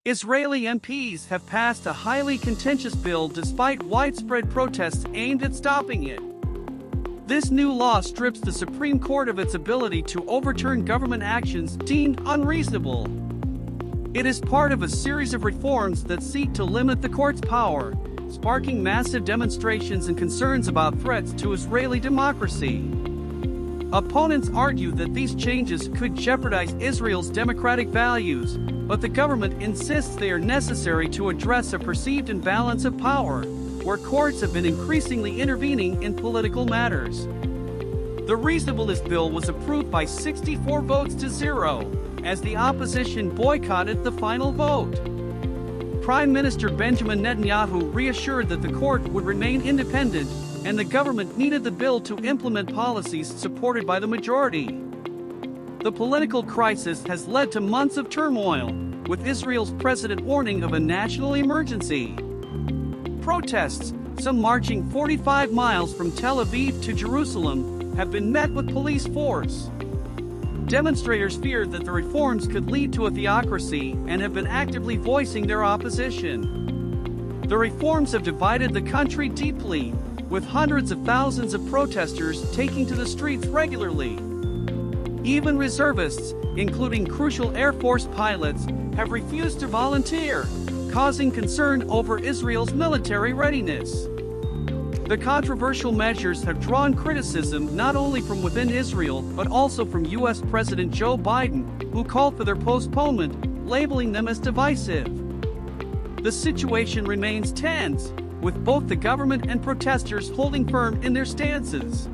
Israeli MPs have passed a highly contentious bill despite widespread protests aimed at stopping it. This new law strips the Supreme Court of its ability to overturn government actions deemed unreasonable. It is part of a series of reforms that seek to limit the court's power, sparking massive demonstrations and concerns about threats to Israeli democracy. Opponents argue that these changes could jeopardize Israel's democratic values, but the government insists they are necessary to address a perceived imbalance of power, where courts have been increasingly intervening in political matters. The reasonableness bill was approved by 64 votes to 0, as the opposition boycotted the final vote. Prime Minister Benjamin Netanyahu reassured that the court would remain independent, and the government needed the bill to implement policies supported by the majority. The political crisis has led to months of turmoil, with Israel's president warning of a national emergency. Protests, some marching 45 miles from Tel Aviv to Jerusalem, have been met with police force. Demonstrators feared that the reforms could lead to a theocracy and have been actively voicing their opposition. The reforms have divided the country deeply, with hundreds of thousands of protesters taking to the streets regularly. Even reservists, including crucial Air Force pilots, have refused to volunteer, causing concern over Israel's military readiness. The controversial measures have drawn criticism not only from within Israel but also from U.S. President Joe Biden, who called for their postponement, labeling them as divisive. The situation remains tense, with both the government and protesters holding firm in their stances.